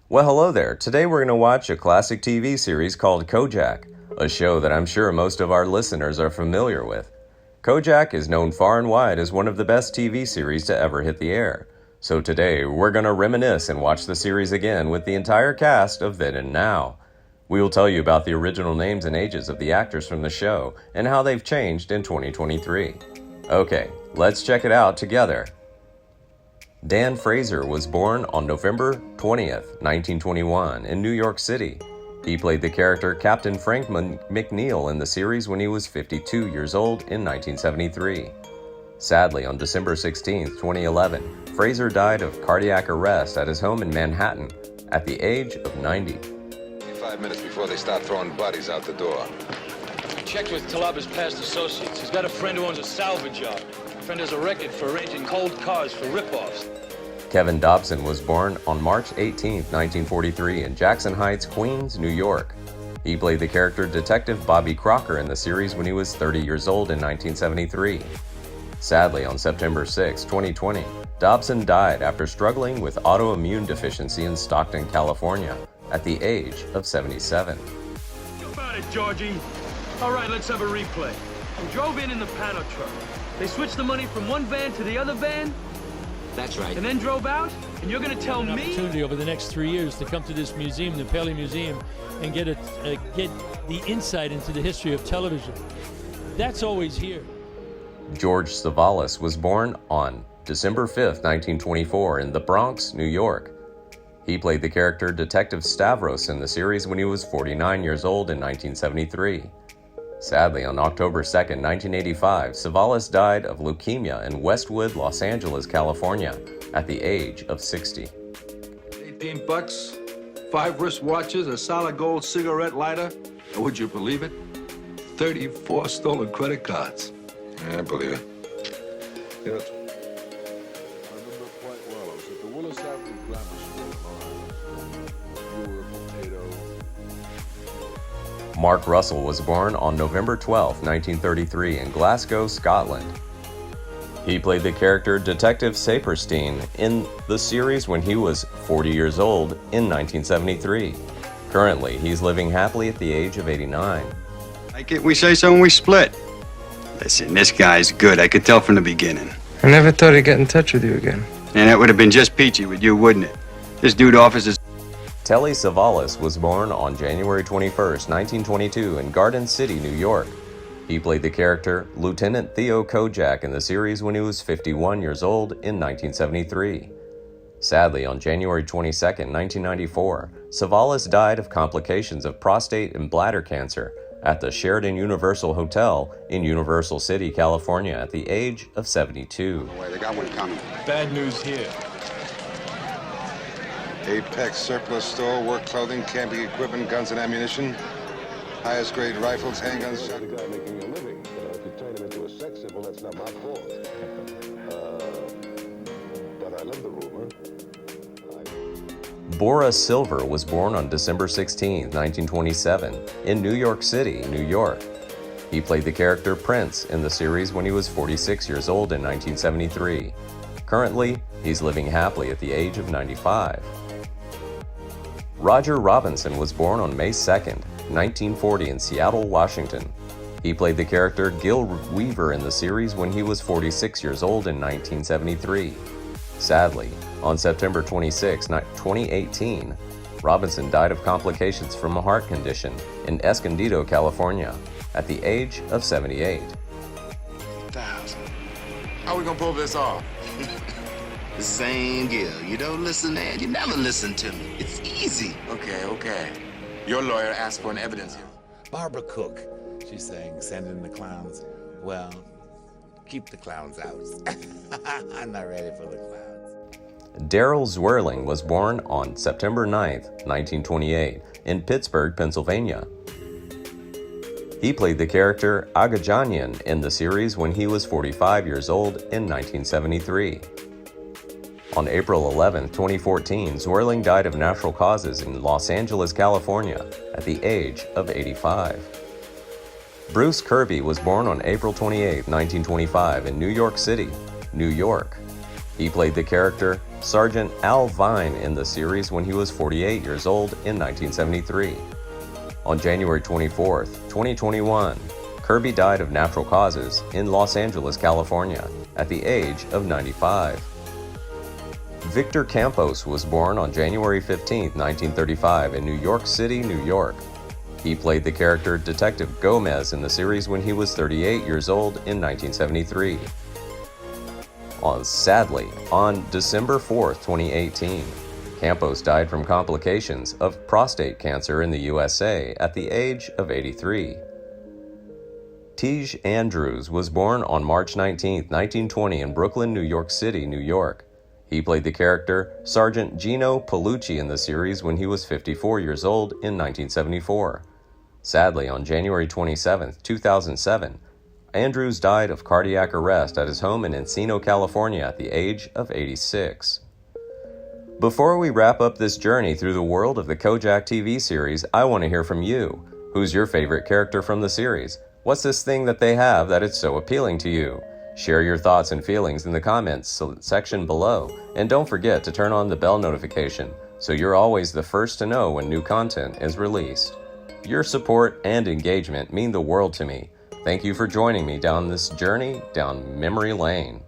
Well, hello there. Today we're going to watch a classic TV series called Kojak, a show that I'm sure most of our listeners are familiar with. Kojak is known far and wide as one of the best TV series to ever hit the air. So today we're going to reminisce and watch the series again with the entire cast of Then and Now. We will tell you about the original names and ages of the actors from the show and how they've changed in 2023. Okay, let's check it out together. Dan Fraser was born on November 20th, 1921 in New York City. He played the character Captain Frank McNeil in the series when he was 52 years old in 1973. Sadly, on December 16, 2011, Fraser died of cardiac arrest at his home in Manhattan at the age of 90. 5 minutes before they start throwing bodies out the door. I checked with Talaba's past associates. He's got a friend who owns a salvage yard. Friend has a record for arranging cold cars for rip-offs. Kevin Dobson was born on March 18, 1943 in Jackson Heights, Queens, New York. He played the character Detective Bobby Crocker in the series when he was 30 years old in 1973. Sadly, on September 6, 2020, Dobson died after struggling with autoimmune deficiency in Stockton, California, at the age of 77. How about it, Georgie? All right, let's have a replay. We drove in the panel truck. They switched the money from one van to the other van? That's right. And then drove out? And you're going to tell me? Opportunity over the next 3 years to come to this museum, the Paley Museum, and get the insight into the history of television. That's always here. George Savalas was born on December 5, 1924 in the Bronx, New York. He played the character Detective Stavros in the series when he was 49 years old in 1973. Sadly, on October 2, 1985, Savalas died of leukemia in Westwood, Los Angeles, California, at the age of 60. 18 bucks, 5 wristwatches, a solid gold cigarette lighter, and would you believe it? 34 stolen credit cards. Yeah, I believe it. You know, I remember quite well. I was at the Willis Avenue Grammar School. You were a potato. Mark Russell was born on November 12, 1933 in Glasgow, Scotland. He played the character Detective Saperstein in the series when he was 40 years old in 1973. Currently, he's living happily at the age of 89. Like it, we say so when we split. Listen, this guy's good. I could tell from the beginning. I never thought he'd get in touch with you again. And that would have been just peachy with you, wouldn't it? This dude offers his... Telly Savalas was born on January 21, 1922 in Garden City, New York. He played the character Lieutenant Theo Kojak in the series when he was 51 years old in 1973. Sadly, on January 22, 1994, Savalas died of complications of prostate and bladder cancer at the Sheraton Universal Hotel in Universal City, California, at the age of 72. Wait, they got one coming. Bad news here. Apex surplus store, work clothing, camping equipment, guns and ammunition. Highest grade rifles, handguns. The guy making a living. If you turn him into a sex symbol, that's not my fault. But I love the rumor. Bora Silver was born on December 16, 1927, in New York City, New York. He played the character Prince in the series when he was 46 years old in 1973. Currently, he's living happily at the age of 95. Roger Robinson was born on May 2, 1940 in Seattle, Washington. He played the character Gil Weaver in the series when he was 46 years old in 1973. Sadly, on September 26, 2018, Robinson died of complications from a heart condition in Escondido, California, at the age of 78. 1,000. How are we gonna pull this off? The same deal. You don't listen, man. You never listen to me. It's easy. Okay. Your lawyer asked for an evidence here. Barbara Cook, she's saying, send in the clowns. Well, keep the clowns out. I'm not ready for the clowns. Daryl Zwirling was born on September 9, 1928, in Pittsburgh, Pennsylvania. He played the character Agajanian in the series when he was 45 years old in 1973. On April 11, 2014, Zwirling died of natural causes in Los Angeles, California, at the age of 85. Bruce Kirby was born on April 28, 1925, in New York City, New York. He played the character Sergeant Al Vine in the series when he was 48 years old in 1973. On January 24, 2021, Kirby died of natural causes in Los Angeles, California, at the age of 95. Victor Campos was born on January 15, 1935, in New York City, New York. He played the character Detective Gomez in the series when he was 38 years old in 1973. Sadly, on December 4, 2018, Campos died from complications of prostate cancer in the USA at the age of 83. Tej Andrews was born on March 19, 1920 in Brooklyn, New York City, New York. He played the character Sergeant Gino Palucci in the series when he was 54 years old in 1974. Sadly, on January 27, 2007, Andrews died of cardiac arrest at his home in Encino, California at the age of 86. Before we wrap up this journey through the world of the Kojak TV series, I want to hear from you. Who's your favorite character from the series? What's this thing that they have that it's so appealing to you? Share your thoughts and feelings in the comments section below, and don't forget to turn on the bell notification so you're always the first to know when new content is released. Your support and engagement mean the world to me. Thank you for joining me down this journey down memory lane.